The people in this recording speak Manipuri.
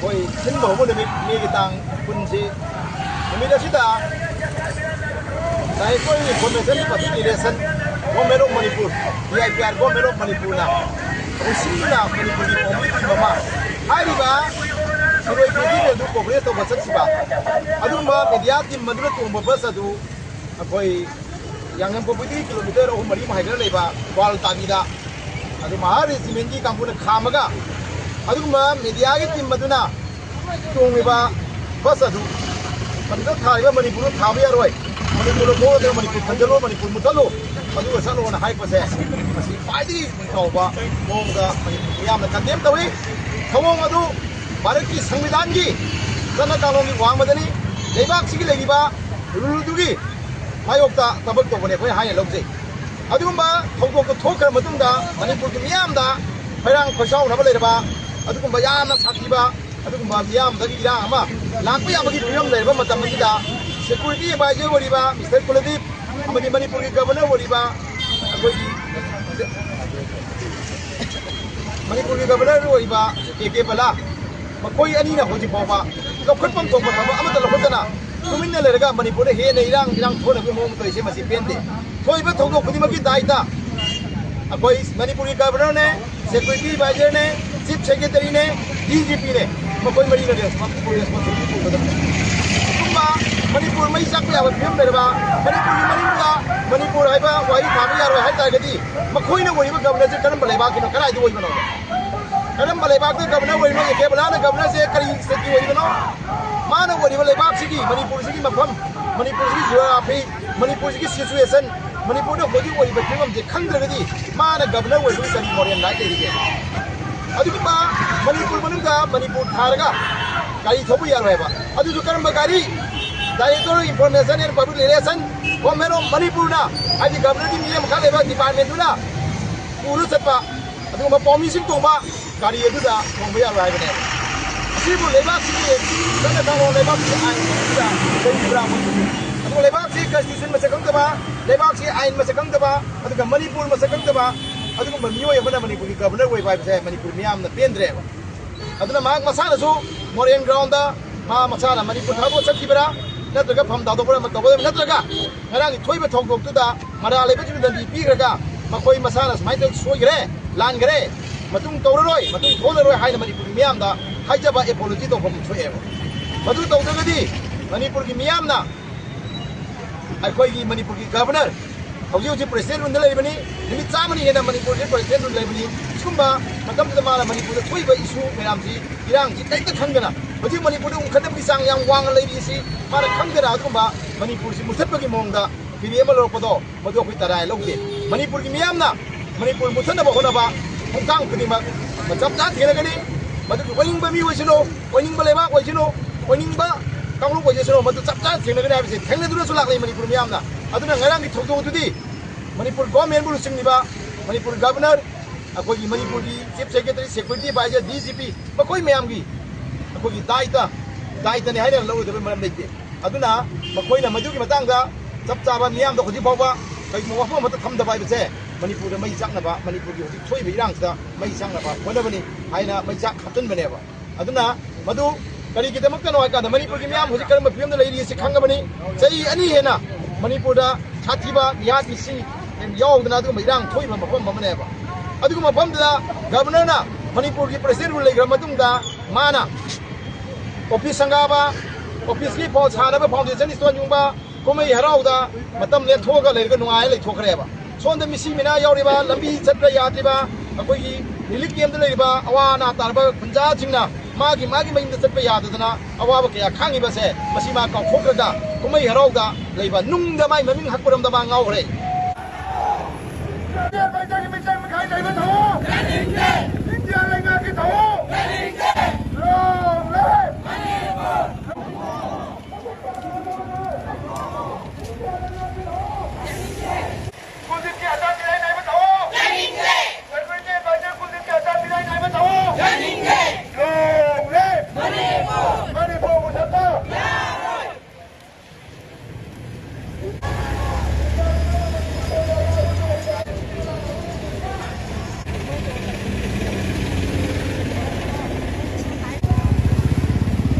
koy sin mo mo ni kitang kunsi mi da sita dai koy information participation government Manipur DIPR government Manipur na usila Manipur ni community mama hari ba siroi kiti du coverage to basat siba aduma media team madura tu babasa du koy yang popiti kilometer o mari mahaiga leba wal tabida aduma hari simenji kampuna khamaga aduma media gi team maduna tungmiba basadu manito thaiba Manipur thabi yaroi Manipur ko de Manipur thanjalo Manipur mutalo adu asalo na hai pase asi paidi tawba monga Manipur yamna kandem tawi thawong adu Bharat की संविधान की जना कानून की वांग मदनी लेबाक सिगी लेगिबा रुलुदुगी मायोक्ता तबक तोबने कोई हाय लौजे अदुगुम्बा थौगोक को थोकर मतुंगा मणिपुर की मियामदा फैरांग खसाव नबा लेरबा अदुगुम्बा यामना साथिबा अदुगुम्बा मियाम दगी इरा अमा लाकपा याबगी फियम लेरबा मतमदिदा सिक्युरिटी एडवाइजर वरिबा मिस्टर कुलदीप अमदि मणिपुर की गवर्नर वरिबा अखोई मणिपुर की गवर्नर वरिबा के बला मकोई अनि ना होजि पावा लखटपम थोबा थाबा अमत लखटना तुमिन लेरगा मणिपुर हे ने इरांग थोना के मोम तोइसे मसि पेंदे थोइबा थोगो खुदिमकी दायिता अकोई मणिपुर की गवर्नर ने सिक्युरिटी एडवाइजर ने चीफ सेक्रेटरी ने डीजीपी ने मकोई मरी ने रिस्पांसिबिलिटी को तुबा मणिपुर मई साकया फिल्म लेरबा मणिपुर की मणिपुर मणिपुर हाइबा वाई थाबा यारो हाइ तागदी मकोई ने वरिबा गवर्नर से करम लेबा किनो कराइ दो वइबनो करम लेबाक के गवर्नर वरिबा के बलाना गवर्नर से करी स्थिति वरिबनो माना वरिबा लेबाक सिगी मणिपुर सिगी मफम मणिपुर सिगी जियोग्राफी मणिपुर सिगी सिचुएशन मणिपुर ने होजि वरिबा फिल्म जे खंद्रगदी माना गवर्नर वरिबा करी मॉडर्न लाइट लेगे अदुबा मणिपुर मनुगा मणिपुर थारगा गाड़ी थोबु यारोयबा अदुजु करम गाड़ी director information and public relation government of Manipur ना आदि गवर्नर की नियम खा लेबा डिपार्टमेंट ना पुरु सपा अदुमा पॉमिसिंग तोबा गाड़ी अदुदा थोंबा यारोय बने सिबु लेबाक सिगी जना थांगो लेबाक सि आइन दा दैब्रा अदु लेबाक सि कॉन्स्टिट्यूशन मसे खंगतबा लेबाक सि आइन मसे खंगतबा अदुगा मणिपुर मसे खंगतबा अदुगा मियोय बना मणिपुर की गवर्नर वइ बाय बसे मणिपुर मियाम न पेंद्रे अदुना माग मसानसु मोरेन ग्राउंड दा मा मसाना मणिपुर थाबो सखिबरा नत्रगा फम दादोबरा मतबो नत्रगा ngaraंग थोइबा थोंगतुदा मरा लेबा जिदंदी पीग्रगा मखोय मसाना समाइते सोइग्रे लानग्रे मतुंग तौररोय मतुंग थोलरोय हाइना मणिपुर मियामदा हाइजबा एपोलॉजी तो हम छोएबो मधु तौदगदी मणिपुर की मियामना अखोय की मणिपुर की गवर्नर हौजी हौजी प्रेसिडेंट रुंद लेबनी निमि चामनी हेना मणिपुर के प्रेसिडेंट रुंद लेबनी सुंबा मतमदा माला मणिपुर दा थोइबा इशू मेरामजी इरांजी दैता खंगना हौजी मणिपुर दा उखदबी सांग याम वांग लेबीसी मारा खंगना अदुबा मणिपुर सि मुथतबगी मोंगदा पीडीएम लोरपदो मधु अखोय तराय लौदे मणिपुर की मियामना मणिपुर मुथनबा होनबा होंकांग खुदिमा मचपता थेलगनी मधु वनिंग बमी वइसनो वनिंग बलेबा वइसनो वनिंग बा कांगलु वइसनो मधु चपता थेलगनी हाबिसे थेंगनदुना सुलाक मणिपुर मियामना अदुना ngaraंग की थोदोदुदी मणिपुर गवर्नमेंट बुरु सिंगनिबा मणिपुर गवर्नर अखोई मणिपुर की chief secretary security adviser DGP मखोई मयामगी अखोई दायिता ने हाइना लौदबे मरम लेते अदुना मखोइना मधुगी मतांगदा चपचाबा मियामदा होजि फावबा कई मवफम मत थमदबा बसे मणिपुर मई चाकनबा मणिपुर की होजि थोइबे इरांगदा मई चाकनबा होनबनी हाइना मई चाक खतनबनेबा अदुना मधु करी किदमकनो हाइकादा मणिपुर की मियाम होजि करम फियमदा लेरि से खंगबनी चई अनि हेना मणिपुर दा छाथिबा याति सि यावदना दु इरांग थोइबा मफम बमनेबा अदुगु मफमदा गवर्नर ना मणिपुर की प्रेसिडेंट रु लेग्रा मतुंगदा माना ऑफिस संगाबा ऑफिस की फौज हानबा फाउंडेशन स्टोन युंबा कुमई हराउदा मतम ले थोगा लेरगा नुआय ले थोखरेबा सोंद मिसी मिना यावरिबा लंबी चत्रा यात्रिबा अखोई रिलीफ कैंप लेरिबा अवाना तारबा खुंजा जिंगना मागी मईम चत्पा यादना अवाब कया खांगिबसे मसीमा काउथोखरगा कुमई हराउदा लेबा नुंगदा माई ममिंग हकपुरमदा मा गावरे इंडिया